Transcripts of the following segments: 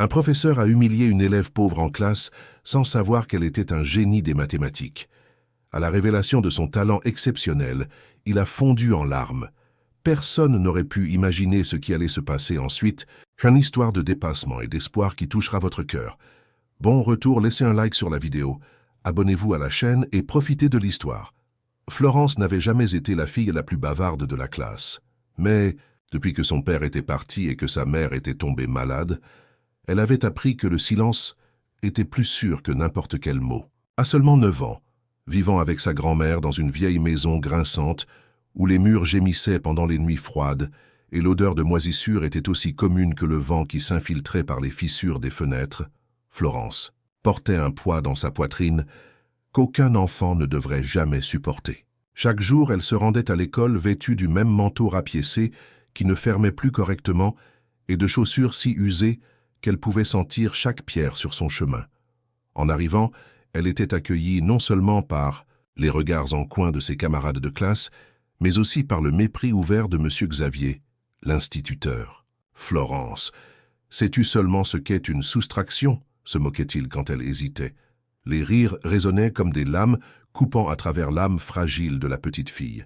Un professeur a humilié une élève pauvre en classe sans savoir qu'elle était un génie des mathématiques. À la révélation de son talent exceptionnel, il a fondu en larmes. Personne n'aurait pu imaginer ce qui allait se passer ensuite, une histoire de dépassement et d'espoir qui touchera votre cœur. Bon retour, laissez un like sur la vidéo, abonnez-vous à la chaîne et profitez de l'histoire. Florence n'avait jamais été la fille la plus bavarde de la classe. Mais, depuis que son père était parti et que sa mère était tombée malade, elle avait appris que le silence était plus sûr que n'importe quel mot. À seulement 9 ans, vivant avec sa grand-mère dans une vieille maison grinçante, où les murs gémissaient pendant les nuits froides, et l'odeur de moisissure était aussi commune que le vent qui s'infiltrait par les fissures des fenêtres, Florence portait un poids dans sa poitrine qu'aucun enfant ne devrait jamais supporter. Chaque jour, elle se rendait à l'école vêtue du même manteau rapiécé qui ne fermait plus correctement et de chaussures si usées qu'elle pouvait sentir chaque pierre sur son chemin. En arrivant, elle était accueillie non seulement par les regards en coin de ses camarades de classe, mais aussi par le mépris ouvert de M. Xavier, l'instituteur. « Florence, sais-tu seulement ce qu'est une soustraction ?» se moquait-il quand elle hésitait. Les rires résonnaient comme des lames coupant à travers l'âme fragile de la petite fille.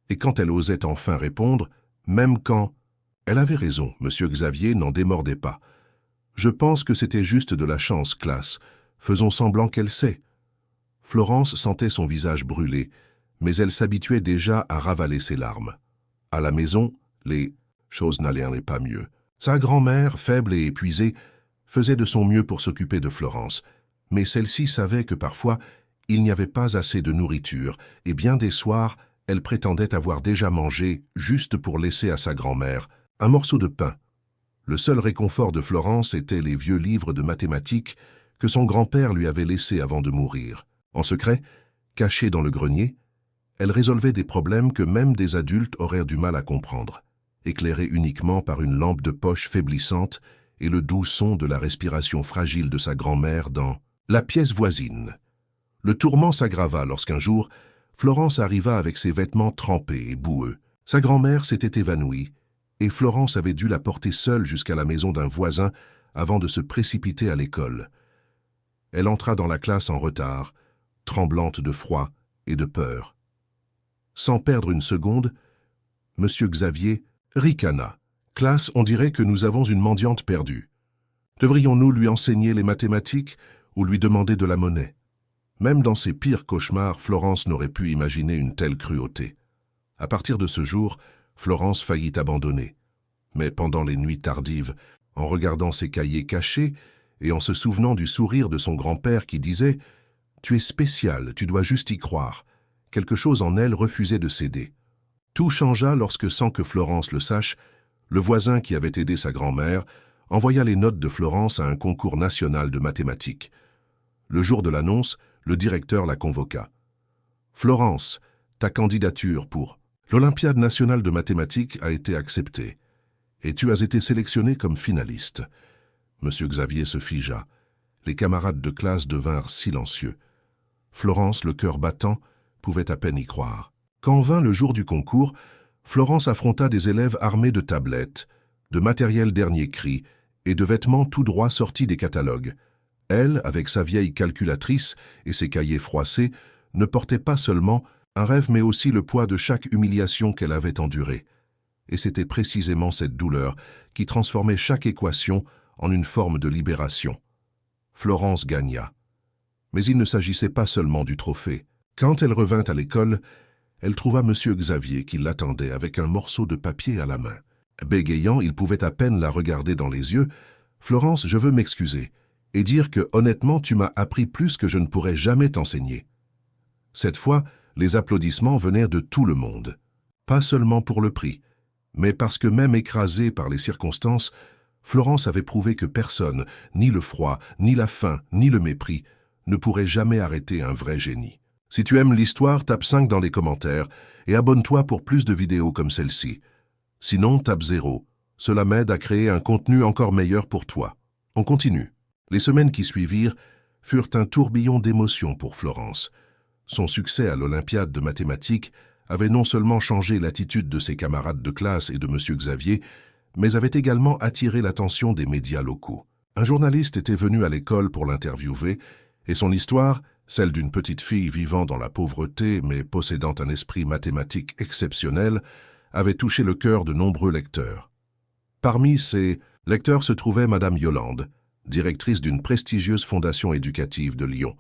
Et quand elle osait enfin répondre, même quand « Elle avait raison, M. Xavier n'en démordait pas. Je pense que c'était juste de la chance, classe. Faisons semblant qu'elle sait. » Florence sentait son visage brûler, mais elle s'habituait déjà à ravaler ses larmes. À la maison, les choses n'allaient pas mieux. Sa grand-mère, faible et épuisée, faisait de son mieux pour s'occuper de Florence, mais celle-ci savait que parfois, il n'y avait pas assez de nourriture, et bien des soirs, elle prétendait avoir déjà mangé, juste pour laisser à sa grand-mère, un morceau de pain. Le seul réconfort de Florence était les vieux livres de mathématiques que son grand-père lui avait laissés avant de mourir. En secret, cachés dans le grenier, elle résolvait des problèmes que même des adultes auraient du mal à comprendre, éclairés uniquement par une lampe de poche faiblissante et le doux son de la respiration fragile de sa grand-mère dans la pièce voisine. Le tourment s'aggrava lorsqu'un jour, Florence arriva avec ses vêtements trempés et boueux. Sa grand-mère s'était évanouie, et Florence avait dû la porter seule jusqu'à la maison d'un voisin avant de se précipiter à l'école. Elle entra dans la classe en retard, tremblante de froid et de peur. Sans perdre une seconde, M. Xavier ricana. « Classe, on dirait que nous avons une mendiante perdue. Devrions-nous lui enseigner les mathématiques ou lui demander de la monnaie ?» Même dans ses pires cauchemars, Florence n'aurait pu imaginer une telle cruauté. À partir de ce jour, Florence faillit abandonner. Mais pendant les nuits tardives, en regardant ses cahiers cachés et en se souvenant du sourire de son grand-père qui disait « Tu es spécial, tu dois juste y croire », quelque chose en elle refusait de céder. Tout changea lorsque, sans que Florence le sache, le voisin qui avait aidé sa grand-mère envoya les notes de Florence à un concours national de mathématiques. Le jour de l'annonce, le directeur la convoqua. « Florence, ta candidature pour l'Olympiade nationale de mathématiques a été acceptée, et tu as été sélectionnée comme finaliste. » M. Xavier se figea. Les camarades de classe devinrent silencieux. Florence, le cœur battant, pouvait à peine y croire. Quand vint le jour du concours, Florence affronta des élèves armés de tablettes, de matériel dernier cri et de vêtements tout droit sortis des catalogues. Elle, avec sa vieille calculatrice et ses cahiers froissés, ne portait pas seulement un rêve mais aussi le poids de chaque humiliation qu'elle avait endurée. Et c'était précisément cette douleur qui transformait chaque équation en une forme de libération. Florence gagna. Mais il ne s'agissait pas seulement du trophée. Quand elle revint à l'école, elle trouva M. Xavier qui l'attendait avec un morceau de papier à la main. Bégayant, il pouvait à peine la regarder dans les yeux. « Florence, je veux m'excuser et dire que, honnêtement, tu m'as appris plus que je ne pourrais jamais t'enseigner. » Cette fois, les applaudissements venaient de tout le monde. Pas seulement pour le prix, mais parce que même écrasée par les circonstances, Florence avait prouvé que personne, ni le froid, ni la faim, ni le mépris, ne pourrait jamais arrêter un vrai génie. Si tu aimes l'histoire, tape 5 dans les commentaires et abonne-toi pour plus de vidéos comme celle-ci. Sinon, tape 0. Cela m'aide à créer un contenu encore meilleur pour toi. On continue. Les semaines qui suivirent furent un tourbillon d'émotions pour Florence. Son succès à l'Olympiade de mathématiques avait non seulement changé l'attitude de ses camarades de classe et de M. Xavier, mais avait également attiré l'attention des médias locaux. Un journaliste était venu à l'école pour l'interviewer, et son histoire, celle d'une petite fille vivant dans la pauvreté mais possédant un esprit mathématique exceptionnel, avait touché le cœur de nombreux lecteurs. Parmi ces lecteurs se trouvait Madame Yolande, directrice d'une prestigieuse fondation éducative de Lyon.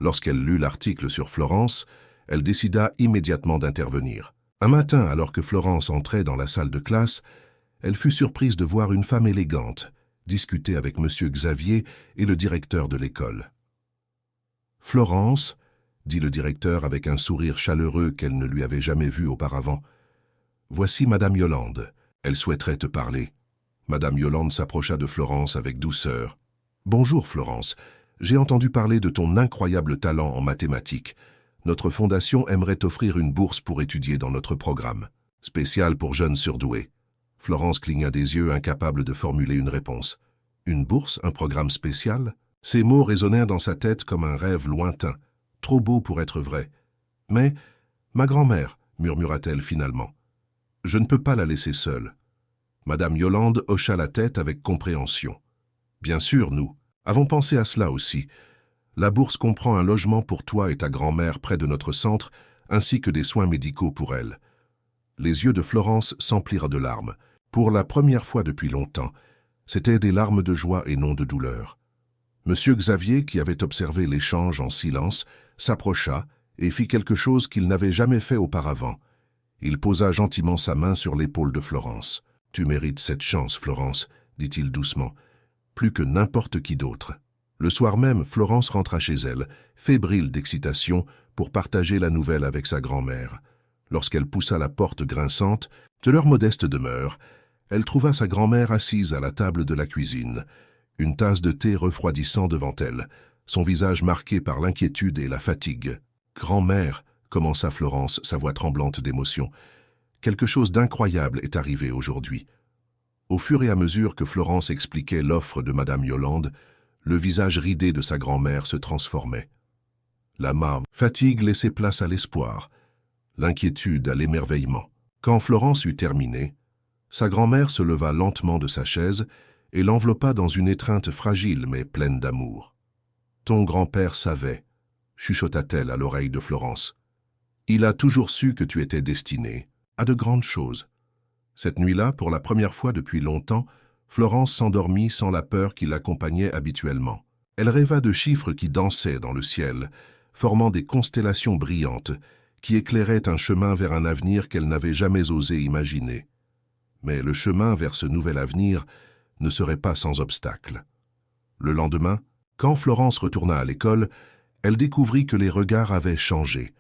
Lorsqu'elle lut l'article sur Florence, elle décida immédiatement d'intervenir. Un matin, alors que Florence entrait dans la salle de classe, elle fut surprise de voir une femme élégante discuter avec M. Xavier et le directeur de l'école. « Florence, » dit le directeur avec un sourire chaleureux qu'elle ne lui avait jamais vu auparavant, « voici Madame Yolande, elle souhaiterait te parler. » Madame Yolande s'approcha de Florence avec douceur. « Bonjour Florence, j'ai entendu parler de ton incroyable talent en mathématiques. Notre fondation aimerait t'offrir une bourse pour étudier dans notre programme, spécial pour jeunes surdoués. » Florence cligna des yeux, incapable de formuler une réponse. « Une bourse, un programme spécial ?» Ces mots résonnèrent dans sa tête comme un rêve lointain, trop beau pour être vrai. « Mais, ma grand-mère, » murmura-t-elle finalement, « je ne peux pas la laisser seule. » Madame Yolande hocha la tête avec compréhension. « Bien sûr, nous avons pensé à cela aussi. La bourse comprend un logement pour toi et ta grand-mère près de notre centre, ainsi que des soins médicaux pour elle. » Les yeux de Florence s'emplirent de larmes. Pour la première fois depuis longtemps, c'étaient des larmes de joie et non de douleur. Monsieur Xavier, qui avait observé l'échange en silence, s'approcha et fit quelque chose qu'il n'avait jamais fait auparavant. Il posa gentiment sa main sur l'épaule de Florence. « Tu mérites cette chance, Florence, » dit-il doucement, « plus que n'importe qui d'autre. » Le soir même, Florence rentra chez elle, fébrile d'excitation, pour partager la nouvelle avec sa grand-mère. Lorsqu'elle poussa la porte grinçante de leur modeste demeure, elle trouva sa grand-mère assise à la table de la cuisine, une tasse de thé refroidissant devant elle, son visage marqué par l'inquiétude et la fatigue. « Grand-mère, » commença Florence, sa voix tremblante d'émotion, « quelque chose d'incroyable est arrivé aujourd'hui. » Au fur et à mesure que Florence expliquait l'offre de Madame Yolande, le visage ridé de sa grand-mère se transformait. La fatigue laissait place à l'espoir, l'inquiétude à l'émerveillement. Quand Florence eut terminé, sa grand-mère se leva lentement de sa chaise et l'enveloppa dans une étreinte fragile mais pleine d'amour. « Ton grand-père savait, » chuchota-t-elle à l'oreille de Florence. « Il a toujours su que tu étais destinée à de grandes choses. » Cette nuit-là, pour la première fois depuis longtemps, Florence s'endormit sans la peur qui l'accompagnait habituellement. Elle rêva de chiffres qui dansaient dans le ciel, formant des constellations brillantes, qui éclairaient un chemin vers un avenir qu'elle n'avait jamais osé imaginer. Mais le chemin vers ce nouvel avenir ne serait pas sans obstacle. Le lendemain, quand Florence retourna à l'école, elle découvrit que les regards avaient changé.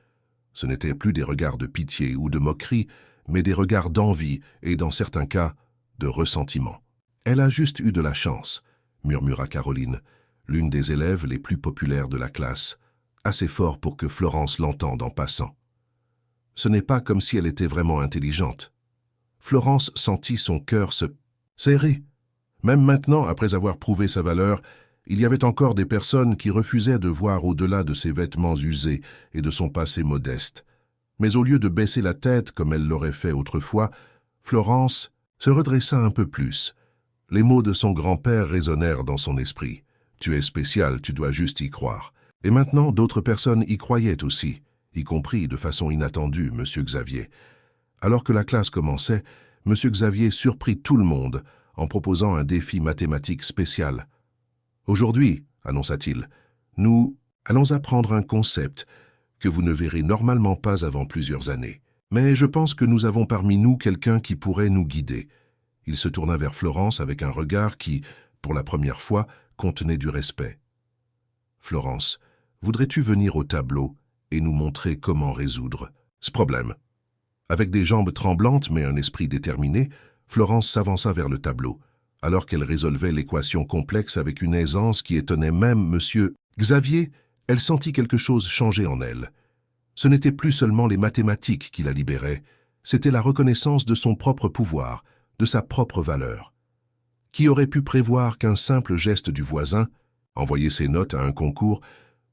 Ce n'étaient plus des regards de pitié ou de moquerie, mais des regards d'envie et, dans certains cas, de ressentiment. « Elle a juste eu de la chance », murmura Caroline, l'une des élèves les plus populaires de la classe, assez fort pour que Florence l'entende en passant. Ce n'est pas comme si elle était vraiment intelligente. Florence sentit son cœur se serrer. Même maintenant, après avoir prouvé sa valeur, il y avait encore des personnes qui refusaient de voir au-delà de ses vêtements usés et de son passé modeste. Mais au lieu de baisser la tête comme elle l'aurait fait autrefois, Florence se redressa un peu plus. Les mots de son grand-père résonnèrent dans son esprit. « Tu es spécial, tu dois juste y croire. » Et maintenant, d'autres personnes y croyaient aussi, y compris de façon inattendue M. Xavier. Alors que la classe commençait, M. Xavier surprit tout le monde en proposant un défi mathématique spécial. « Aujourd'hui, » annonça-t-il, « nous allons apprendre un concept que vous ne verrez normalement pas avant plusieurs années. Mais je pense que nous avons parmi nous quelqu'un qui pourrait nous guider. » Il se tourna vers Florence avec un regard qui, pour la première fois, contenait du respect. « Florence, voudrais-tu venir au tableau et nous montrer comment résoudre ce problème ?» Avec des jambes tremblantes mais un esprit déterminé, Florence s'avança vers le tableau, alors qu'elle résolvait l'équation complexe avec une aisance qui étonnait même M. Xavier. Elle sentit quelque chose changer en elle. Ce n'était plus seulement les mathématiques qui la libéraient, c'était la reconnaissance de son propre pouvoir, de sa propre valeur. Qui aurait pu prévoir qu'un simple geste du voisin, envoyer ses notes à un concours,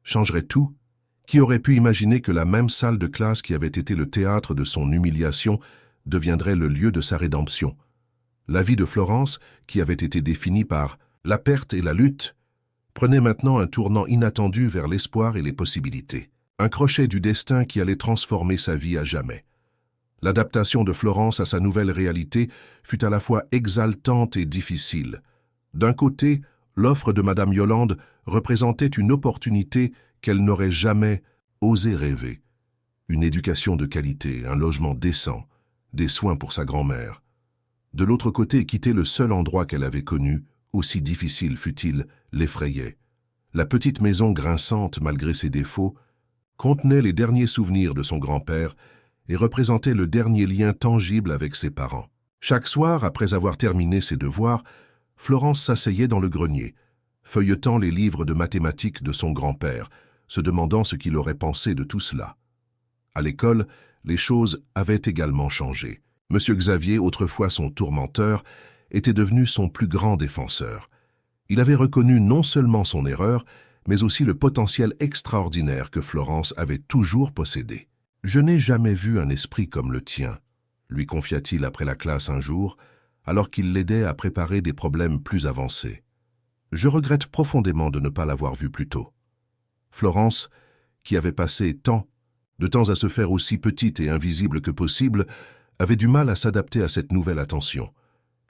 changerait tout? Qui aurait pu imaginer que la même salle de classe qui avait été le théâtre de son humiliation deviendrait le lieu de sa rédemption? La vie de Florence, qui avait été définie par La perte et la lutte prenaient maintenant un tournant inattendu vers l'espoir et les possibilités. Un crochet du destin qui allait transformer sa vie à jamais. L'adaptation de Florence à sa nouvelle réalité fut à la fois exaltante et difficile. D'un côté, l'offre de Madame Yolande représentait une opportunité qu'elle n'aurait jamais osé rêver. Une éducation de qualité, un logement décent, des soins pour sa grand-mère. De l'autre côté, quitter le seul endroit qu'elle avait connu, aussi difficile fût-il, l'effrayait. La petite maison grinçante, malgré ses défauts, contenait les derniers souvenirs de son grand-père et représentait le dernier lien tangible avec ses parents. Chaque soir, après avoir terminé ses devoirs, Florence s'asseyait dans le grenier, feuilletant les livres de mathématiques de son grand-père, se demandant ce qu'il aurait pensé de tout cela. À l'école, les choses avaient également changé. Monsieur Xavier, autrefois son tourmenteur, était devenu son plus grand défenseur. Il avait reconnu non seulement son erreur, mais aussi le potentiel extraordinaire que Florence avait toujours possédé. « Je n'ai jamais vu un esprit comme le tien », lui confia-t-il après la classe un jour, alors qu'il l'aidait à préparer des problèmes plus avancés. « Je regrette profondément de ne pas l'avoir vu plus tôt. » Florence, qui avait passé de temps à se faire aussi petite et invisible que possible, avait du mal à s'adapter à cette nouvelle attention.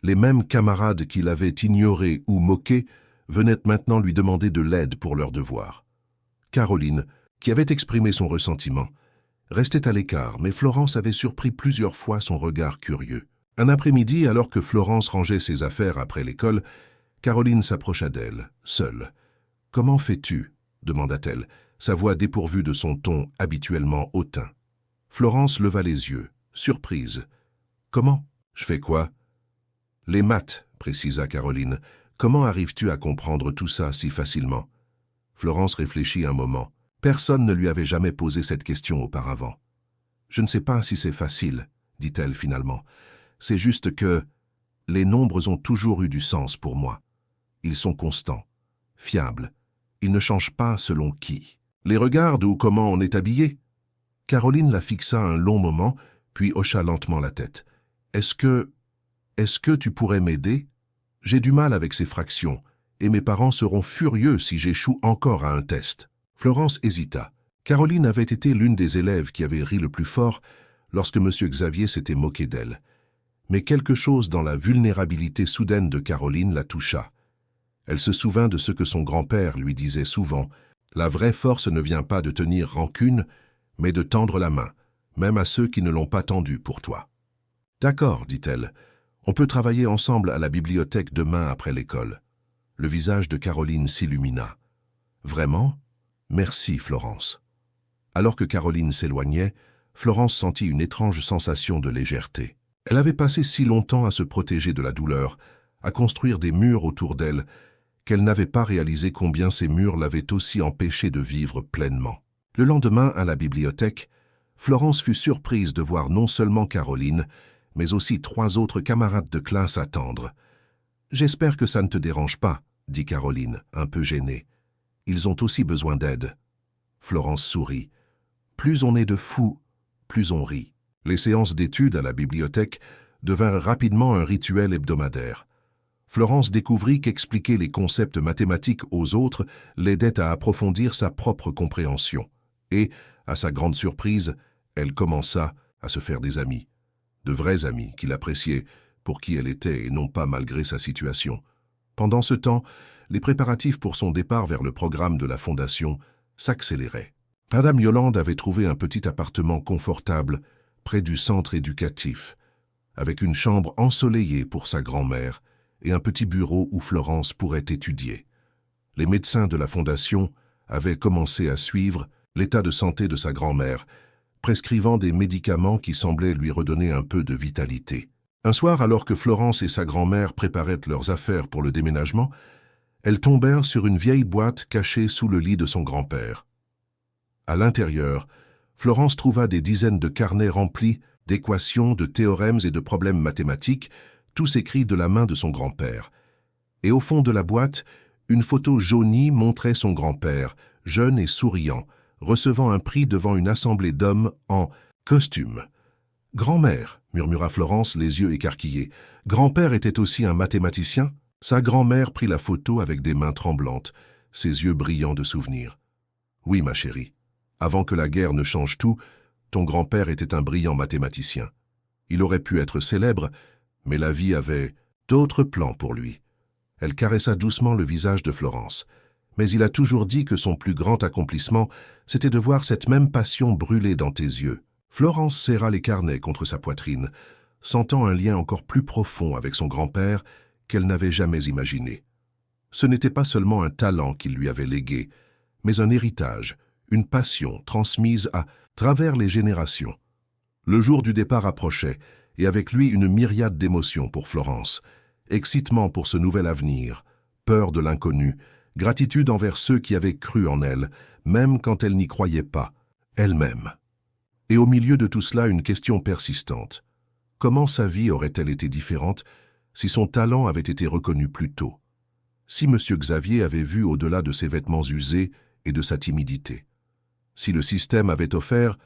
Les mêmes camarades qui l'avaient ignorée ou moquée venaient maintenant lui demander de l'aide pour leurs devoirs. Caroline, qui avait exprimé son ressentiment, restait à l'écart, mais Florence avait surpris plusieurs fois son regard curieux. Un après-midi, alors que Florence rangeait ses affaires après l'école, Caroline s'approcha d'elle, seule. « Comment fais-tu » demanda-t-elle, sa voix dépourvue de son ton habituellement hautain. Florence leva les yeux, surprise. « Comment ? Je fais quoi ?»« Les maths, » précisa Caroline. « Comment arrives-tu à comprendre tout ça si facilement ?» Florence réfléchit un moment. Personne ne lui avait jamais posé cette question auparavant. « Je ne sais pas si c'est facile, » dit-elle finalement. « C'est juste que les nombres ont toujours eu du sens pour moi. Ils sont constants, fiables. Ils ne changent pas selon qui. Les regardes ou comment on est habillé ?» Caroline la fixa un long moment, puis hocha lentement la tête. « Est-ce que tu pourrais m'aider ? J'ai du mal avec ces fractions, et mes parents seront furieux si j'échoue encore à un test. » Florence hésita. Caroline avait été l'une des élèves qui avait ri le plus fort lorsque M. Xavier s'était moqué d'elle. Mais quelque chose dans la vulnérabilité soudaine de Caroline la toucha. Elle se souvint de ce que son grand-père lui disait souvent. La vraie force ne vient pas de tenir rancune, mais de tendre la main, même à ceux qui ne l'ont pas tendue pour toi. « D'accord, dit-elle. On peut travailler ensemble à la bibliothèque demain après l'école. » Le visage de Caroline s'illumina. « Vraiment ? Merci, Florence. » Alors que Caroline s'éloignait, Florence sentit une étrange sensation de légèreté. Elle avait passé si longtemps à se protéger de la douleur, à construire des murs autour d'elle, qu'elle n'avait pas réalisé combien ces murs l'avaient aussi empêchée de vivre pleinement. Le lendemain, à la bibliothèque, Florence fut surprise de voir non seulement Caroline, mais aussi 3 autres camarades de classe attendre. « J'espère que ça ne te dérange pas, » dit Caroline, un peu gênée. « Ils ont aussi besoin d'aide. » Florence sourit. « Plus on est de fous, plus on rit. » Les séances d'études à la bibliothèque devinrent rapidement un rituel hebdomadaire. Florence découvrit qu'expliquer les concepts mathématiques aux autres l'aidait à approfondir sa propre compréhension. Et, à sa grande surprise, elle commença à se faire des amis. De vrais amis qui l'appréciaient pour qui elle était et non pas malgré sa situation. Pendant ce temps, les préparatifs pour son départ vers le programme de la Fondation s'accéléraient. Madame Yolande avait trouvé un petit appartement confortable près du centre éducatif, avec une chambre ensoleillée pour sa grand-mère et un petit bureau où Florence pourrait étudier. Les médecins de la Fondation avaient commencé à suivre l'état de santé de sa grand-mère, prescrivant des médicaments qui semblaient lui redonner un peu de vitalité. Un soir, alors que Florence et sa grand-mère préparaient leurs affaires pour le déménagement, elles tombèrent sur une vieille boîte cachée sous le lit de son grand-père. À l'intérieur, Florence trouva des dizaines de carnets remplis d'équations, de théorèmes et de problèmes mathématiques, tous écrits de la main de son grand-père. Et au fond de la boîte, une photo jaunie montrait son grand-père, jeune et souriant, recevant un prix devant une assemblée d'hommes en costume. « Grand-mère » murmura Florence, les yeux écarquillés. « Grand-père était aussi un mathématicien ?» Sa grand-mère prit la photo avec des mains tremblantes, ses yeux brillants de souvenirs. « Oui, ma chérie, avant que la guerre ne change tout, ton grand-père était un brillant mathématicien. Il aurait pu être célèbre, mais la vie avait d'autres plans pour lui. » Elle caressa doucement le visage de Florence. Mais il a toujours dit que son plus grand accomplissement, c'était de voir cette même passion brûler dans tes yeux. Florence serra les carnets contre sa poitrine, sentant un lien encore plus profond avec son grand-père qu'elle n'avait jamais imaginé. Ce n'était pas seulement un talent qu'il lui avait légué, mais un héritage, une passion transmise à travers les générations. Le jour du départ approchait, et avec lui une myriade d'émotions pour Florence, excitement pour ce nouvel avenir, peur de l'inconnu, gratitude envers ceux qui avaient cru en elle, même quand elle n'y croyait pas, elle-même. Et au milieu de tout cela, une question persistante. Comment sa vie aurait-elle été différente si son talent avait été reconnu plus tôt? Si M. Xavier avait vu au-delà de ses vêtements usés et de sa timidité? Si le système avait offert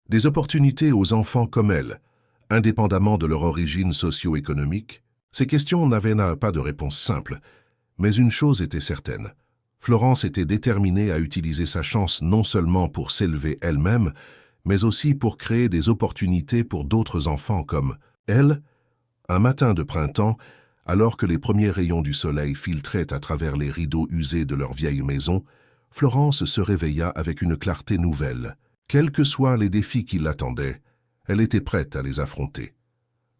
des opportunités aux enfants comme elle, indépendamment de leur origine socio-économique? Ces questions n'avaient pas de réponse simple. Mais une chose était certaine, Florence était déterminée à utiliser sa chance non seulement pour s'élever elle-même, mais aussi pour créer des opportunités pour d'autres enfants comme elle. Un matin de printemps, alors que les premiers rayons du soleil filtraient à travers les rideaux usés de leur vieille maison, Florence se réveilla avec une clarté nouvelle. Quels que soient les défis qui l'attendaient, elle était prête à les affronter.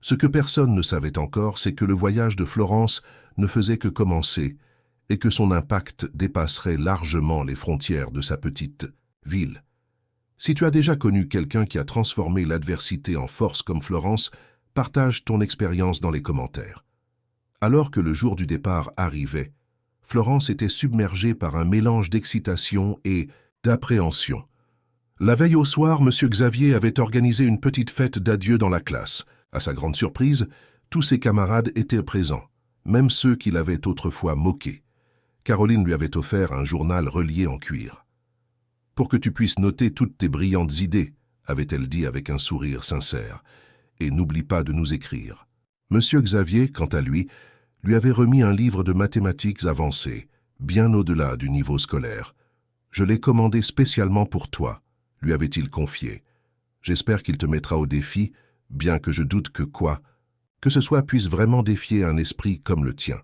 Ce que personne ne savait encore, c'est que le voyage de Florence ne faisait que commencer et que son impact dépasserait largement les frontières de sa petite ville. Si tu as déjà connu quelqu'un qui a transformé l'adversité en force comme Florence, partage ton expérience dans les commentaires. Alors que le jour du départ arrivait, Florence était submergée par un mélange d'excitation et d'appréhension. La veille au soir, M. Xavier avait organisé une petite fête d'adieu dans la classe. À sa grande surprise, tous ses camarades étaient présents, même ceux qui l'avaient autrefois moqué. Caroline lui avait offert un journal relié en cuir. « Pour que tu puisses noter toutes tes brillantes idées, » avait-elle dit avec un sourire sincère, « et n'oublie pas de nous écrire. » M. Xavier, quant à lui avait remis un livre de mathématiques avancées, bien au-delà du niveau scolaire. « Je l'ai commandé spécialement pour toi, » lui avait-il confié. « J'espère qu'il te mettra au défi, bien que je doute que ce soit puisse vraiment défier un esprit comme le tien. »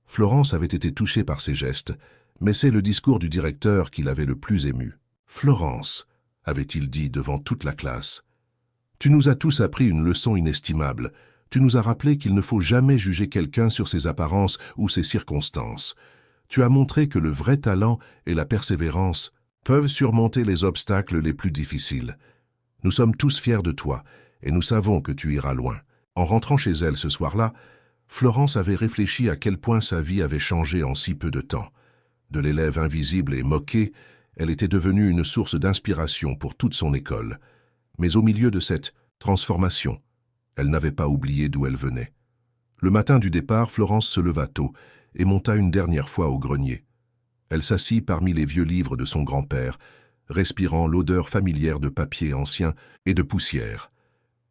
Florence avait été touchée par ces gestes, mais c'est le discours du directeur qui l'avait le plus ému. « Florence, » avait-il dit devant toute la classe, « tu nous as tous appris une leçon inestimable. Tu nous as rappelé qu'il ne faut jamais juger quelqu'un sur ses apparences ou ses circonstances. Tu as montré que le vrai talent et la persévérance peuvent surmonter les obstacles les plus difficiles. Nous sommes tous fiers de toi, et nous savons que tu iras loin. » En rentrant chez elle ce soir-là, Florence avait réfléchi à quel point sa vie avait changé en si peu de temps. De l'élève invisible et moquée, elle était devenue une source d'inspiration pour toute son école. Mais au milieu de cette transformation, elle n'avait pas oublié d'où elle venait. Le matin du départ, Florence se leva tôt et monta une dernière fois au grenier. Elle s'assit parmi les vieux livres de son grand-père, respirant l'odeur familière de papier ancien et de poussière.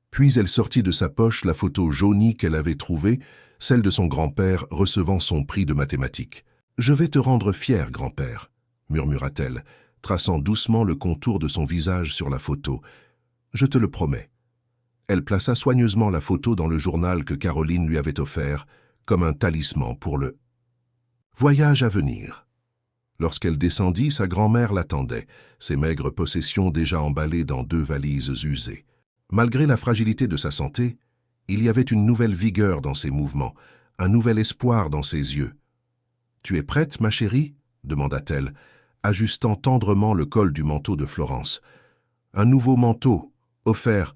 Puis elle sortit de sa poche la photo jaunie qu'elle avait trouvée, celle de son grand-père recevant son prix de mathématiques. « Je vais te rendre fier, grand-père », murmura-t-elle, traçant doucement le contour de son visage sur la photo. « Je te le promets. » Elle plaça soigneusement la photo dans le journal que Caroline lui avait offert, comme un talisman pour le voyage à venir. Lorsqu'elle descendit, sa grand-mère l'attendait, ses maigres possessions déjà emballées dans 2 valises usées. Malgré la fragilité de sa santé, il y avait une nouvelle vigueur dans ses mouvements, un nouvel espoir dans ses yeux. « Tu es prête, ma chérie ?» demanda-t-elle, ajustant tendrement le col du manteau de Florence. Un nouveau manteau, offert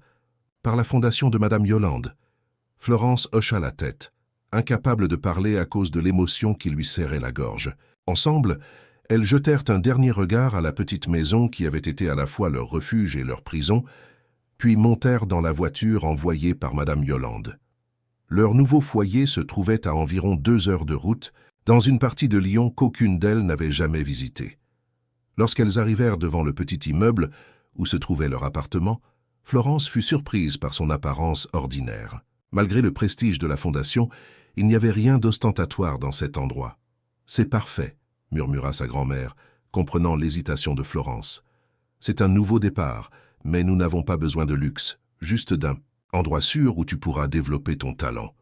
par la fondation de Madame Yolande. Florence hocha la tête, incapable de parler à cause de l'émotion qui lui serrait la gorge. Ensemble, elles jetèrent un dernier regard à la petite maison qui avait été à la fois leur refuge et leur prison, puis montèrent dans la voiture envoyée par Madame Yolande. Leur nouveau foyer se trouvait à environ 2 heures de route, dans une partie de Lyon qu'aucune d'elles n'avait jamais visitée. Lorsqu'elles arrivèrent devant le petit immeuble où se trouvait leur appartement, Florence fut surprise par son apparence ordinaire. Malgré le prestige de la fondation, Il n'y avait rien d'ostentatoire dans cet endroit. « C'est parfait », murmura sa grand-mère, comprenant l'hésitation de Florence. « C'est un nouveau départ, mais nous n'avons pas besoin de luxe, juste d'un endroit sûr où tu pourras développer ton talent. »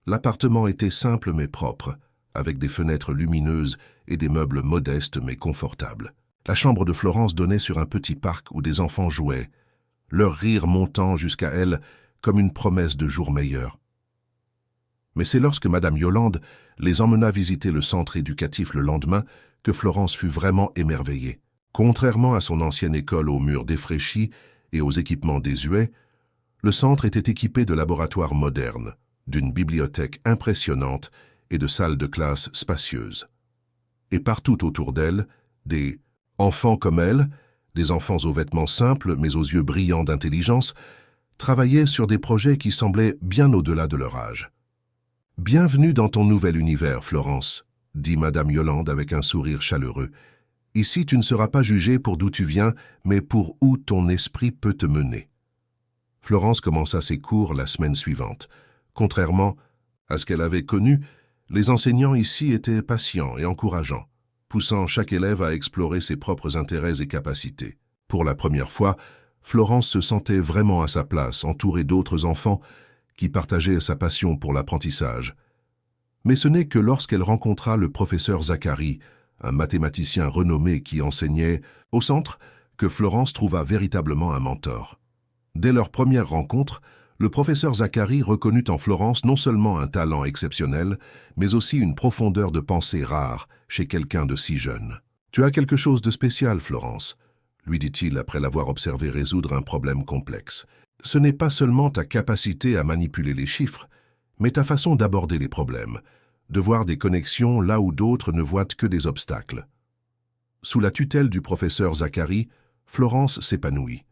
L'appartement était simple mais propre, avec des fenêtres lumineuses et des meubles modestes mais confortables. La chambre de Florence donnait sur un petit parc où des enfants jouaient, leur rire montant jusqu'à elle comme une promesse de jours meilleurs. Mais c'est lorsque Madame Yolande les emmena visiter le centre éducatif le lendemain que Florence fut vraiment émerveillée. Contrairement à son ancienne école aux murs défraîchis et aux équipements désuets, le centre était équipé de laboratoires modernes, d'une bibliothèque impressionnante et de salles de classe spacieuses. Et partout autour d'elle, des enfants comme elle, des enfants aux vêtements simples mais aux yeux brillants d'intelligence, travaillaient sur des projets qui semblaient bien au-delà de leur âge. « Bienvenue dans ton nouvel univers, Florence », dit Madame Yolande avec un sourire chaleureux. « Ici, tu ne seras pas jugée pour d'où tu viens, mais pour où ton esprit peut te mener. » Florence commença ses cours la semaine suivante. Contrairement à ce qu'elle avait connu, les enseignants ici étaient patients et encourageants, poussant chaque élève à explorer ses propres intérêts et capacités. Pour la première fois, Florence se sentait vraiment à sa place, entourée d'autres enfants qui partageaient sa passion pour l'apprentissage. Mais ce n'est que lorsqu'elle rencontra le professeur Zacharie, un mathématicien renommé qui enseignait au centre, que Florence trouva véritablement un mentor. Dès leur première rencontre, le professeur Zacharie reconnut en Florence non seulement un talent exceptionnel, mais aussi une profondeur de pensée rare chez quelqu'un de si jeune. « Tu as quelque chose de spécial, Florence », lui dit-il après l'avoir observé résoudre un problème complexe. « Ce n'est pas seulement ta capacité à manipuler les chiffres, mais ta façon d'aborder les problèmes, de voir des connexions là où d'autres ne voient que des obstacles. » Sous la tutelle du professeur Zacharie, Florence s'épanouit.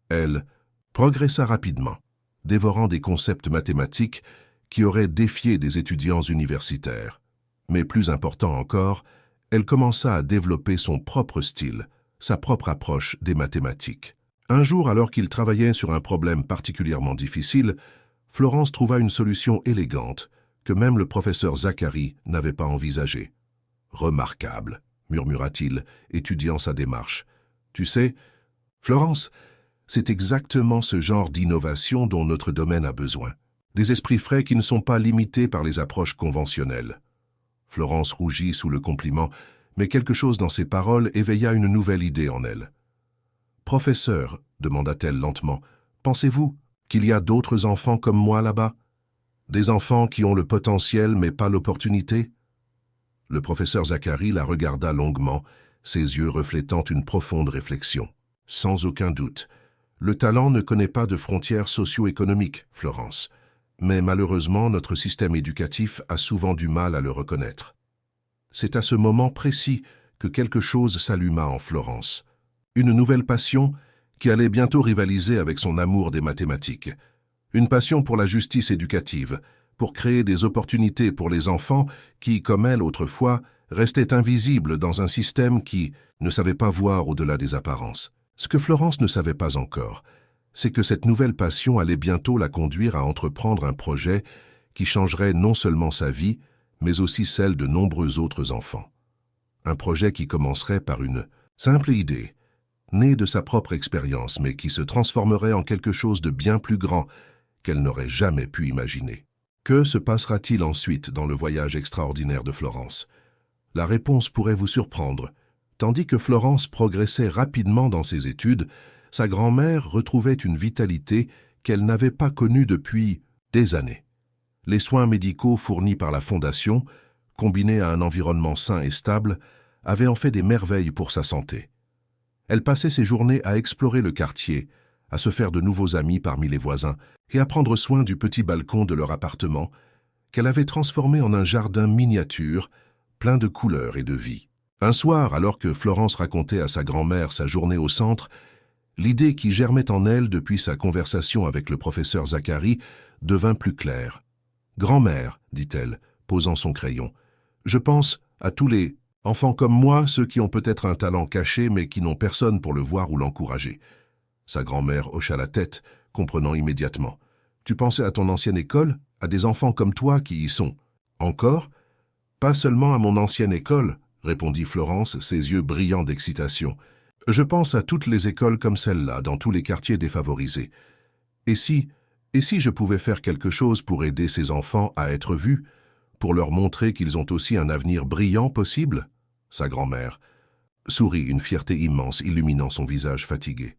Elle progressa rapidement, dévorant des concepts mathématiques qui auraient défié des étudiants universitaires. Mais plus important encore, elle commença à développer son propre style, sa propre approche des mathématiques. Un jour, alors qu'il travaillait sur un problème particulièrement difficile, Florence trouva une solution élégante que même le professeur Zacharie n'avait pas envisagée. « Remarquable », murmura-t-il, étudiant sa démarche. « Tu sais, Florence, c'est exactement ce genre d'innovation dont notre domaine a besoin. Des esprits frais qui ne sont pas limités par les approches conventionnelles. » Florence rougit sous le compliment, mais quelque chose dans ses paroles éveilla une nouvelle idée en elle. « Professeur, » demanda-t-elle lentement, « pensez-vous qu'il y a d'autres enfants comme moi là-bas? Des enfants qui ont le potentiel mais pas l'opportunité ?» Le professeur Zacharie la regarda longuement, ses yeux reflétant une profonde réflexion. « Sans aucun doute. Le talent ne connaît pas de frontières socio-économiques, Florence. Mais malheureusement, notre système éducatif a souvent du mal à le reconnaître. » C'est à ce moment précis que quelque chose s'alluma en Florence. Une nouvelle passion qui allait bientôt rivaliser avec son amour des mathématiques. Une passion pour la justice éducative, pour créer des opportunités pour les enfants qui, comme elle autrefois, restaient invisibles dans un système qui ne savait pas voir au-delà des apparences. Ce que Florence ne savait pas encore, c'est que cette nouvelle passion allait bientôt la conduire à entreprendre un projet qui changerait non seulement sa vie, mais aussi celle de nombreux autres enfants. Un projet qui commencerait par une simple idée, née de sa propre expérience, mais qui se transformerait en quelque chose de bien plus grand qu'elle n'aurait jamais pu imaginer. Que se passera-t-il ensuite dans le voyage extraordinaire de Florence? La réponse pourrait vous surprendre. Tandis que Florence progressait rapidement dans ses études, sa grand-mère retrouvait une vitalité qu'elle n'avait pas connue depuis des années. Les soins médicaux fournis par la Fondation, combinés à un environnement sain et stable, avaient en fait des merveilles pour sa santé. Elle passait ses journées à explorer le quartier, à se faire de nouveaux amis parmi les voisins et à prendre soin du petit balcon de leur appartement, qu'elle avait transformé en un jardin miniature, plein de couleurs et de vie. Un soir, alors que Florence racontait à sa grand-mère sa journée au centre, l'idée qui germait en elle depuis sa conversation avec le professeur Zacharie devint plus claire. « Grand-mère, dit-elle, posant son crayon, je pense à tous les enfants comme moi, ceux qui ont peut-être un talent caché mais qui n'ont personne pour le voir ou l'encourager. » Sa grand-mère hocha la tête, comprenant immédiatement. « Tu pensais à ton ancienne école, à des enfants comme toi qui y sont. Encore? Pas seulement à mon ancienne école, répondit Florence, ses yeux brillants d'excitation. Je pense à toutes les écoles comme celle-là, dans tous les quartiers défavorisés. Et si je pouvais faire quelque chose pour aider ces enfants à être vus, pour leur montrer qu'ils ont aussi un avenir brillant possible? Sa grand-mère sourit, une fierté immense illuminant son visage fatigué.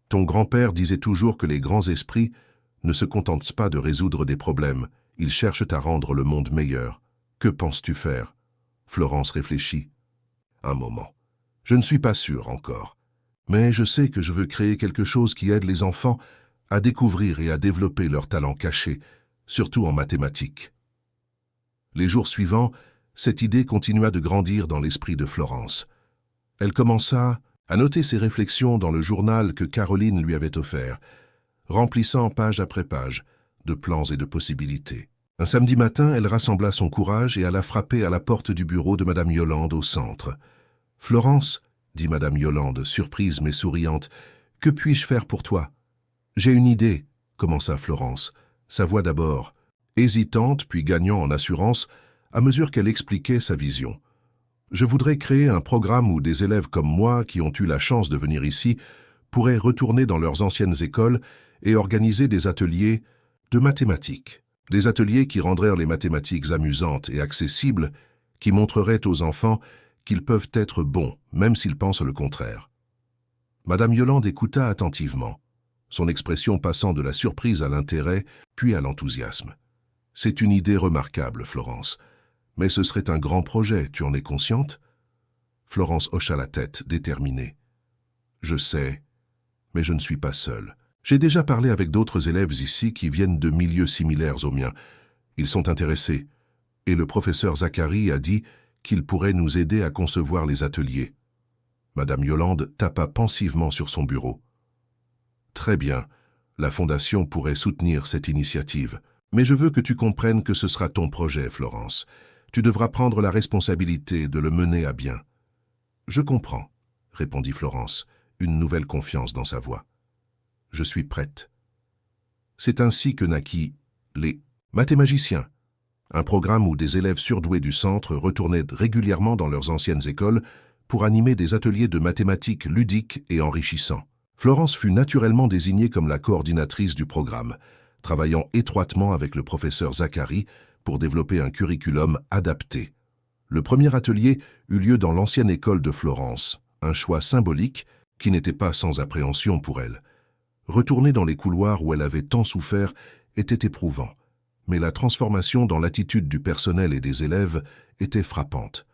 Ton grand-père disait toujours que les grands esprits ne se contentent pas de résoudre des problèmes, ils cherchent à rendre le monde meilleur. Que penses-tu faire? Florence réfléchit. Un moment. Je ne suis pas sûr encore. Mais je sais que je veux créer quelque chose qui aide les enfants à découvrir et à développer leurs talents cachés, surtout en mathématiques. Les jours suivants, cette idée continua de grandir dans l'esprit de Florence. Elle commença à noter ses réflexions dans le journal que Caroline lui avait offert, remplissant page après page de plans et de possibilités. Un samedi matin, elle rassembla son courage et alla frapper à la porte du bureau de Madame Yolande au centre. « Florence, dit Madame Yolande, surprise mais souriante, que puis-je faire pour toi? »« J'ai une idée, commença Florence, sa voix d'abord, hésitante puis gagnant en assurance à mesure qu'elle expliquait sa vision. « Je voudrais créer un programme où des élèves comme moi qui ont eu la chance de venir ici pourraient retourner dans leurs anciennes écoles et organiser des ateliers de mathématiques. Des ateliers qui rendraient les mathématiques amusantes et accessibles, qui montreraient aux enfants qu'ils peuvent être bons, même s'ils pensent le contraire. » Madame Yolande écouta attentivement, son expression passant de la surprise à l'intérêt, puis à l'enthousiasme. « C'est une idée remarquable, Florence. Mais ce serait un grand projet, tu en es consciente ?» Florence hocha la tête, déterminée. « Je sais, mais je ne suis pas seule. J'ai déjà parlé avec d'autres élèves ici qui viennent de milieux similaires aux miens. Ils sont intéressés, et le professeur Zacharie a dit qu'il pourrait nous aider à concevoir les ateliers. » Madame Yolande tapa pensivement sur son bureau. « Très bien, la Fondation pourrait soutenir cette initiative. Mais je veux que tu comprennes que ce sera ton projet, Florence. Tu devras prendre la responsabilité de le mener à bien. »« Je comprends, » répondit Florence, une nouvelle confiance dans sa voix. « Je suis prête. » C'est ainsi que naquit les Mathémagiciens, un programme où des élèves surdoués du centre retournaient régulièrement dans leurs anciennes écoles pour animer des ateliers de mathématiques ludiques et enrichissants. Florence fut naturellement désignée comme la coordinatrice du programme, travaillant étroitement avec le professeur Zacharie pour développer un curriculum adapté. Le premier atelier eut lieu dans l'ancienne école de Florence, un choix symbolique qui n'était pas sans appréhension pour elle. Retourner dans les couloirs où elle avait tant souffert était éprouvant, mais la transformation dans l'attitude du personnel et des élèves était frappante.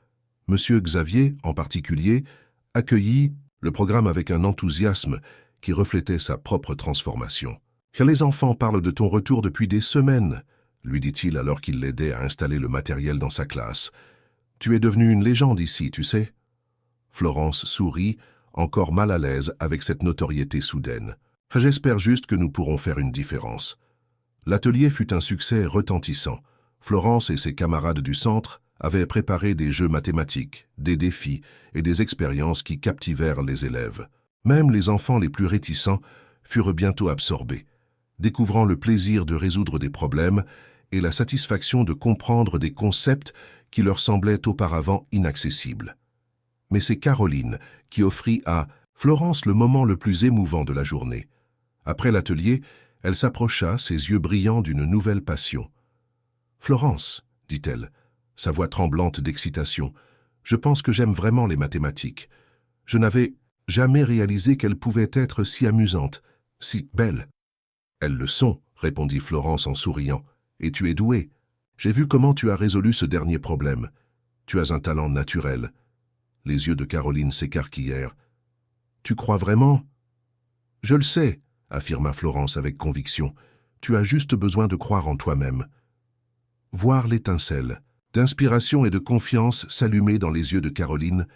Monsieur Xavier, en particulier, accueillit le programme avec un enthousiasme qui reflétait sa propre transformation. « Les enfants parlent de ton retour depuis des semaines, » lui dit-il alors qu'il l'aidait à installer le matériel dans sa classe. « Tu es devenue une légende ici, tu sais. » Florence sourit, encore mal à l'aise avec cette notoriété soudaine. « J'espère juste que nous pourrons faire une différence. » L'atelier fut un succès retentissant. Florence et ses camarades du centre avaient préparé des jeux mathématiques, des défis et des expériences qui captivèrent les élèves. Même les enfants les plus réticents furent bientôt absorbés, découvrant le plaisir de résoudre des problèmes et la satisfaction de comprendre des concepts qui leur semblaient auparavant inaccessibles. Mais c'est Caroline qui offrit à Florence le moment le plus émouvant de la journée. Après l'atelier, elle s'approcha, ses yeux brillants d'une nouvelle passion. « Florence, » dit-elle, sa voix tremblante d'excitation, « je pense que j'aime vraiment les mathématiques. Je n'avais jamais réalisé qu'elles pouvaient être si amusantes, si belles. »« Elles le sont, » répondit Florence en souriant, « et tu es douée. J'ai vu comment tu as résolu ce dernier problème. Tu as un talent naturel. » Les yeux de Caroline s'écarquillèrent. « Tu crois vraiment ?»« Je le sais, » affirma Florence avec conviction. « Tu as juste besoin de croire en toi-même. » Voir l'étincelle d'inspiration et de confiance s'allumer dans les yeux de Caroline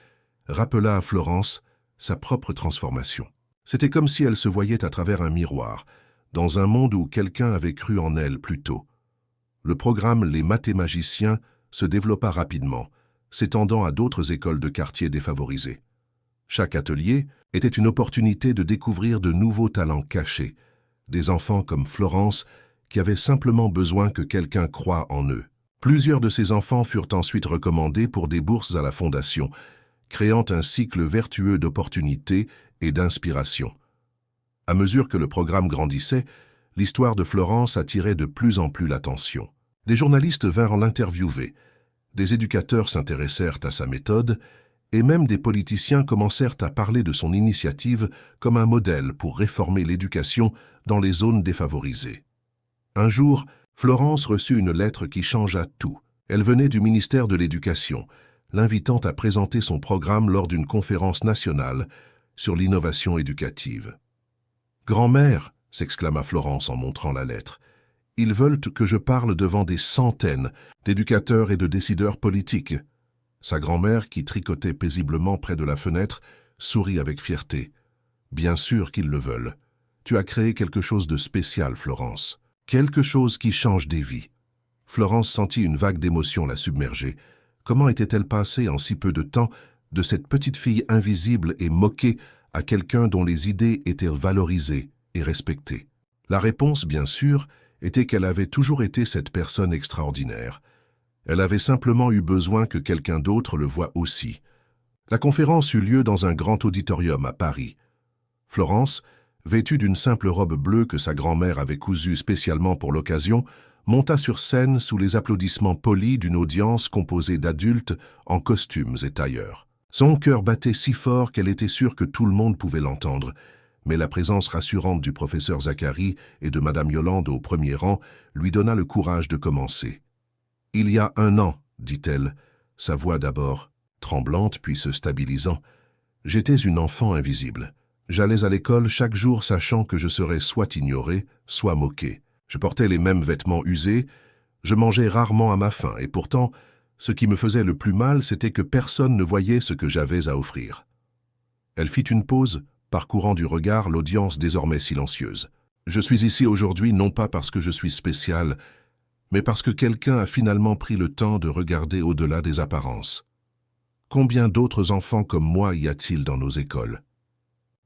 rappela à Florence sa propre transformation. C'était comme si elle se voyait à travers un miroir, dans un monde où quelqu'un avait cru en elle plus tôt. Le programme Les Mathémagiciens se développa rapidement, s'étendant à d'autres écoles de quartiers défavorisés. Chaque atelier était une opportunité de découvrir de nouveaux talents cachés, des enfants comme Florence qui avaient simplement besoin que quelqu'un croie en eux. Plusieurs de ces enfants furent ensuite recommandés pour des bourses à la Fondation, créant un cycle vertueux d'opportunités et d'inspiration. À mesure que le programme grandissait, l'histoire de Florence attirait de plus en plus l'attention. Des journalistes vinrent l'interviewer, des éducateurs s'intéressèrent à sa méthode, et même des politiciens commencèrent à parler de son initiative comme un modèle pour réformer l'éducation dans les zones défavorisées. Un jour, Florence reçut une lettre qui changea tout. Elle venait du ministère de l'Éducation, l'invitant à présenter son programme lors d'une conférence nationale sur l'innovation éducative. « Grand-mère !» s'exclama Florence en montrant la lettre. « Ils veulent que je parle devant des centaines d'éducateurs et de décideurs politiques. » Sa grand-mère, qui tricotait paisiblement près de la fenêtre, sourit avec fierté. « Bien sûr qu'ils le veulent. Tu as créé quelque chose de spécial, Florence. Quelque chose qui change des vies. » Florence sentit une vague d'émotion la submerger. Comment était-elle passée en si peu de temps de cette petite fille invisible et moquée à quelqu'un dont les idées étaient valorisées et respectées? La réponse, bien sûr, était qu'elle avait toujours été cette personne extraordinaire. Elle avait simplement eu besoin que quelqu'un d'autre le voie aussi. La conférence eut lieu dans un grand auditorium à Paris. Florence, vêtue d'une simple robe bleue que sa grand-mère avait cousue spécialement pour l'occasion, monta sur scène sous les applaudissements polis d'une audience composée d'adultes en costumes et tailleurs. Son cœur battait si fort qu'elle était sûre que tout le monde pouvait l'entendre, mais la présence rassurante du professeur Zacharie et de Madame Yolande au premier rang lui donna le courage de commencer. « Il y a 1 an, dit-elle, sa voix d'abord tremblante puis se stabilisant, « j'étais une enfant invisible. J'allais à l'école chaque jour sachant que je serais soit ignorée, soit moquée. Je portais les mêmes vêtements usés, je mangeais rarement à ma faim, et pourtant, ce qui me faisait le plus mal, c'était que personne ne voyait ce que j'avais à offrir. » Elle fit une pause, parcourant du regard l'audience désormais silencieuse. « Je suis ici aujourd'hui non pas parce que je suis spéciale, mais parce que quelqu'un a finalement pris le temps de regarder au-delà des apparences. Combien d'autres enfants comme moi y a-t-il dans nos écoles?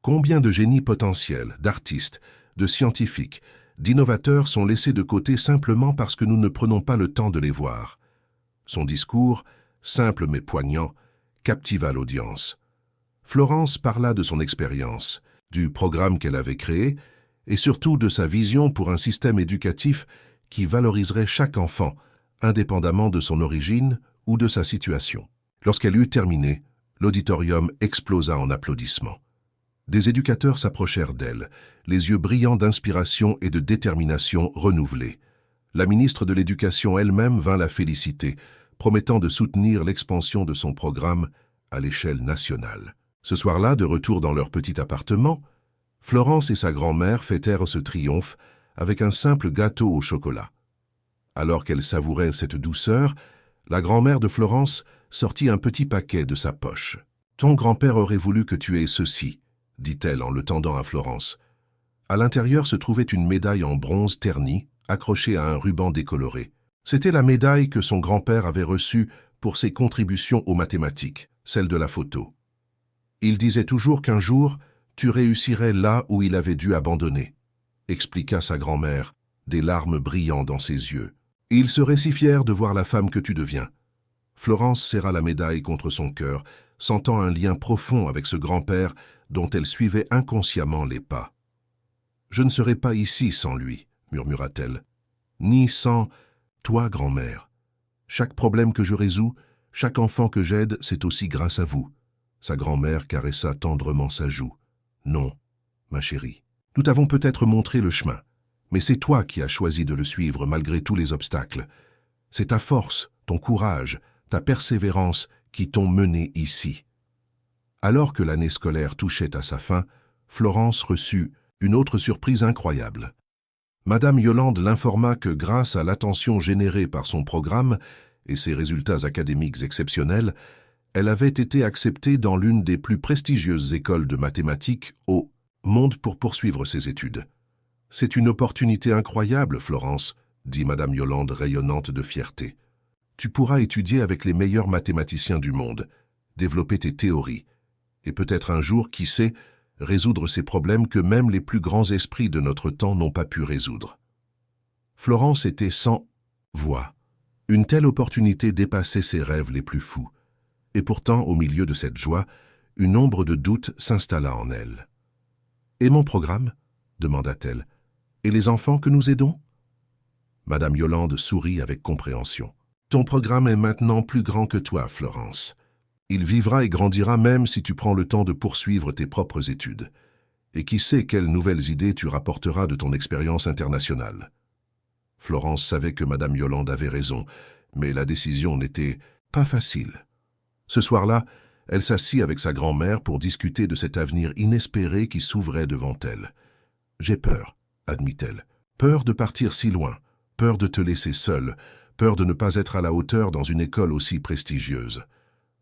Combien de génies potentiels, d'artistes, de scientifiques, d'innovateurs sont laissés de côté simplement parce que nous ne prenons pas le temps de les voir? » Son discours, simple mais poignant, captiva l'audience. Florence parla de son expérience, du programme qu'elle avait créé, et surtout de sa vision pour un système éducatif qui valoriserait chaque enfant, indépendamment de son origine ou de sa situation. Lorsqu'elle eut terminé, l'auditorium explosa en applaudissements. Des éducateurs s'approchèrent d'elle, les yeux brillants d'inspiration et de détermination renouvelée. La ministre de l'Éducation elle-même vint la féliciter, promettant de soutenir l'expansion de son programme à l'échelle nationale. Ce soir-là, de retour dans leur petit appartement, Florence et sa grand-mère fêtèrent ce triomphe avec un simple gâteau au chocolat. Alors qu'elle savourait cette douceur, la grand-mère de Florence sortit un petit paquet de sa poche. « Ton grand-père aurait voulu que tu aies ceci, » dit-elle en le tendant à Florence. À l'intérieur se trouvait une médaille en bronze ternie, accrochée à un ruban décoloré. C'était la médaille que son grand-père avait reçue pour ses contributions aux mathématiques, celle de la photo. Il disait toujours qu'un jour, tu réussirais là où il avait dû abandonner, expliqua sa grand-mère, des larmes brillant dans ses yeux. Il serait si fier de voir la femme que tu deviens. Florence serra la médaille contre son cœur, sentant un lien profond avec ce grand-père dont elle suivait inconsciemment les pas. « Je ne serais pas ici sans lui, » murmura-t-elle. « Ni sans toi, grand-mère. Chaque problème que je résous, chaque enfant que j'aide, c'est aussi grâce à vous. » Sa grand-mère caressa tendrement sa joue. « Non, ma chérie, nous t'avons peut-être montré le chemin, mais c'est toi qui as choisi de le suivre malgré tous les obstacles. C'est ta force, ton courage, ta persévérance qui t'ont mené ici. » Alors que l'année scolaire touchait à sa fin, Florence reçut une autre surprise incroyable. Madame Yolande l'informa que grâce à l'attention générée par son programme et ses résultats académiques exceptionnels, elle avait été acceptée dans l'une des plus prestigieuses écoles de mathématiques au monde pour poursuivre ses études. « C'est une opportunité incroyable, Florence, » dit Madame Yolande rayonnante de fierté. « Tu pourras étudier avec les meilleurs mathématiciens du monde, développer tes théories, et peut-être un jour, qui sait, résoudre ces problèmes que même les plus grands esprits de notre temps n'ont pas pu résoudre. » Florence était sans voix. Une telle opportunité dépassait ses rêves les plus fous. Et pourtant, au milieu de cette joie, une ombre de doute s'installa en elle. « Et mon programme ?» demanda-t-elle. « Et les enfants que nous aidons ?» Madame Yolande sourit avec compréhension. « Ton programme est maintenant plus grand que toi, Florence. Il vivra et grandira même si tu prends le temps de poursuivre tes propres études. Et qui sait quelles nouvelles idées tu rapporteras de ton expérience internationale. » Florence savait que Madame Yolande avait raison, mais la décision n'était pas facile. Ce soir-là, elle s'assit avec sa grand-mère pour discuter de cet avenir inespéré qui s'ouvrait devant elle. « J'ai peur, » admit-elle. « Peur de partir si loin, peur de te laisser seule, peur de ne pas être à la hauteur dans une école aussi prestigieuse. »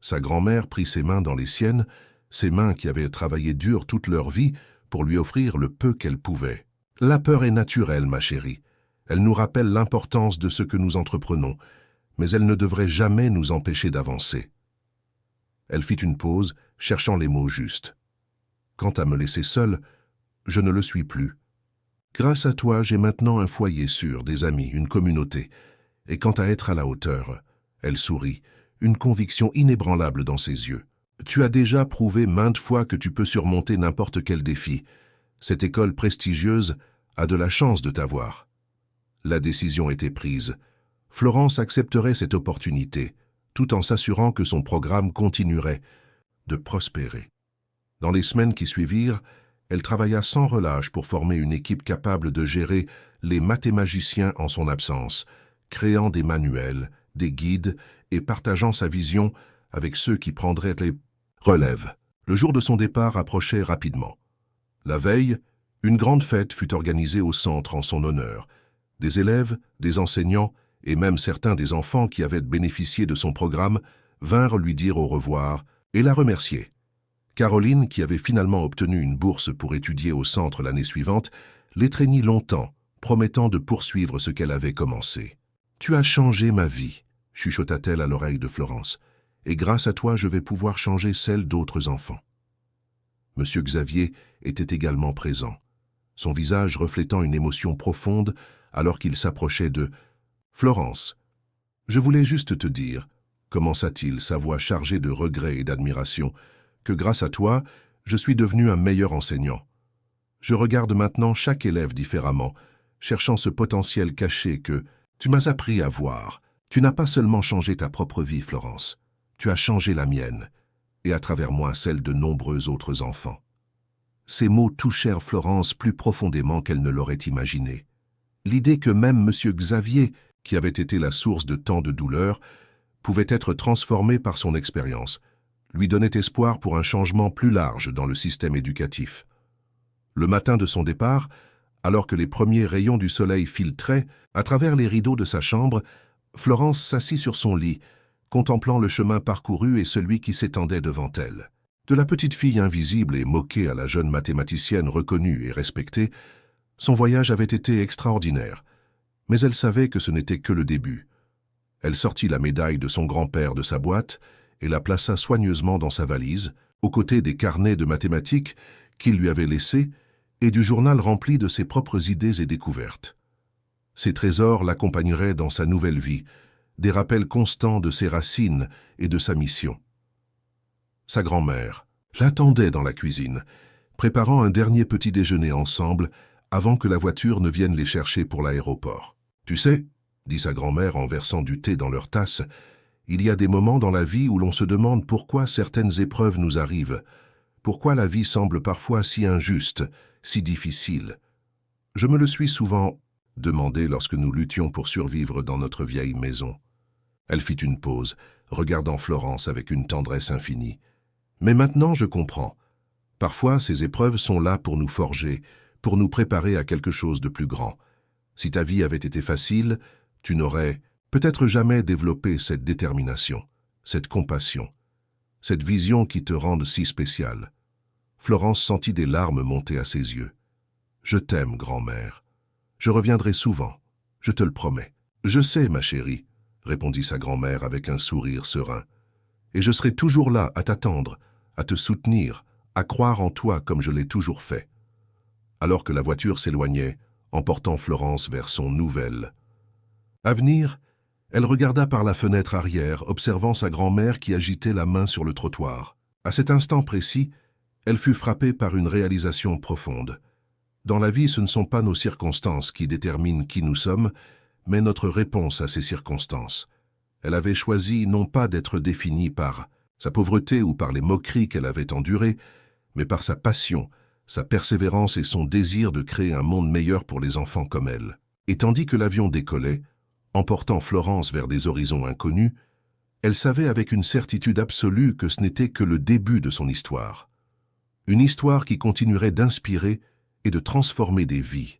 Sa grand-mère prit ses mains dans les siennes, ses mains qui avaient travaillé dur toute leur vie pour lui offrir le peu qu'elle pouvait. « La peur est naturelle, ma chérie. Elle nous rappelle l'importance de ce que nous entreprenons, mais elle ne devrait jamais nous empêcher d'avancer. » Elle fit une pause, cherchant les mots justes. « Quant à me laisser seule, je ne le suis plus. Grâce à toi, j'ai maintenant un foyer sûr, des amis, une communauté. Et quant à être à la hauteur, elle sourit, une conviction inébranlable dans ses yeux. Tu as déjà prouvé maintes fois que tu peux surmonter n'importe quel défi. Cette école prestigieuse a de la chance de t'avoir. » La décision était prise. Florence accepterait cette opportunité, tout en s'assurant que son programme continuerait de prospérer. Dans les semaines qui suivirent, elle travailla sans relâche pour former une équipe capable de gérer les mathémagiciens en son absence, créant des manuels, des guides et partageant sa vision avec ceux qui prendraient les relèves. Le jour de son départ approchait rapidement. La veille, une grande fête fut organisée au centre en son honneur. Des élèves, des enseignants et même certains des enfants qui avaient bénéficié de son programme vinrent lui dire au revoir et la remercier. Caroline, qui avait finalement obtenu une bourse pour étudier au centre l'année suivante, l'étreignit longtemps, promettant de poursuivre ce qu'elle avait commencé. « Tu as changé ma vie », chuchota-t-elle à l'oreille de Florence, « et grâce à toi, je vais pouvoir changer celle d'autres enfants. » Monsieur Xavier était également présent, son visage reflétant une émotion profonde alors qu'il s'approchait de « Florence, je voulais juste te dire, » commença-t-il, sa voix chargée de regret et d'admiration, « que grâce à toi, je suis devenu un meilleur enseignant. Je regarde maintenant chaque élève différemment, cherchant ce potentiel caché que tu m'as appris à voir. Tu n'as pas seulement changé ta propre vie, Florence, tu as changé la mienne, et à travers moi celle de nombreux autres enfants. » Ces mots touchèrent Florence plus profondément qu'elle ne l'aurait imaginé. L'idée que même M. Xavier, qui avait été la source de tant de douleurs, pouvait être transformé par son expérience, lui donnait espoir pour un changement plus large dans le système éducatif. Le matin de son départ, alors que les premiers rayons du soleil filtraient à travers les rideaux de sa chambre, Florence s'assit sur son lit, contemplant le chemin parcouru et celui qui s'étendait devant elle. De la petite fille invisible et moquée à la jeune mathématicienne reconnue et respectée, son voyage avait été extraordinaire, mais elle savait que ce n'était que le début. Elle sortit la médaille de son grand-père de sa boîte et la plaça soigneusement dans sa valise, aux côtés des carnets de mathématiques qu'il lui avait laissés et du journal rempli de ses propres idées et découvertes. Ces trésors l'accompagneraient dans sa nouvelle vie, des rappels constants de ses racines et de sa mission. Sa grand-mère l'attendait dans la cuisine, préparant un dernier petit déjeuner ensemble avant que la voiture ne vienne les chercher pour l'aéroport. « Tu sais, » dit sa grand-mère en versant du thé dans leur tasse, « il y a des moments dans la vie où l'on se demande pourquoi certaines épreuves nous arrivent, pourquoi la vie semble parfois si injuste, si difficile. Je me le suis souvent demandé lorsque nous luttions pour survivre dans notre vieille maison. » Elle fit une pause, regardant Florence avec une tendresse infinie. « Mais maintenant je comprends. Parfois ces épreuves sont là pour nous forger, pour nous préparer à quelque chose de plus grand. Si ta vie avait été facile, tu n'aurais peut-être jamais développé cette détermination, cette compassion, cette vision qui te rendent si spéciale. » Florence sentit des larmes monter à ses yeux. « Je t'aime, grand-mère. Je reviendrai souvent, je te le promets. »« Je sais, ma chérie, » répondit sa grand-mère avec un sourire serein. « Et je serai toujours là à t'attendre, à te soutenir, à croire en toi comme je l'ai toujours fait. » Alors que la voiture s'éloignait, emportant Florence vers son nouvelle. À venir, elle regarda par la fenêtre arrière, observant sa grand-mère qui agitait la main sur le trottoir. À cet instant précis, elle fut frappée par une réalisation profonde. Dans la vie, ce ne sont pas nos circonstances qui déterminent qui nous sommes, mais notre réponse à ces circonstances. Elle avait choisi non pas d'être définie par sa pauvreté ou par les moqueries qu'elle avait endurées, mais par sa passion, sa persévérance et son désir de créer un monde meilleur pour les enfants comme elle. Et tandis que l'avion décollait, emportant Florence vers des horizons inconnus, elle savait avec une certitude absolue que ce n'était que le début de son histoire. Une histoire qui continuerait d'inspirer et de transformer des vies,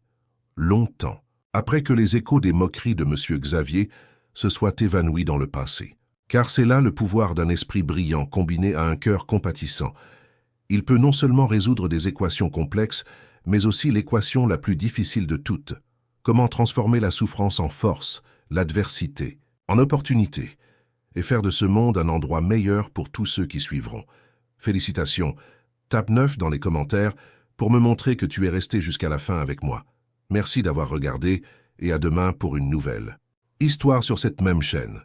longtemps, après que les échos des moqueries de M. Xavier se soient évanouis dans le passé. Car c'est là le pouvoir d'un esprit brillant combiné à un cœur compatissant. Il peut non seulement résoudre des équations complexes, mais aussi l'équation la plus difficile de toutes. Comment transformer la souffrance en force, l'adversité, en opportunité, et faire de ce monde un endroit meilleur pour tous ceux qui suivront. Félicitations. Tape 9 dans les commentaires pour me montrer que tu es resté jusqu'à la fin avec moi. Merci d'avoir regardé et à demain pour une nouvelle histoire sur cette même chaîne.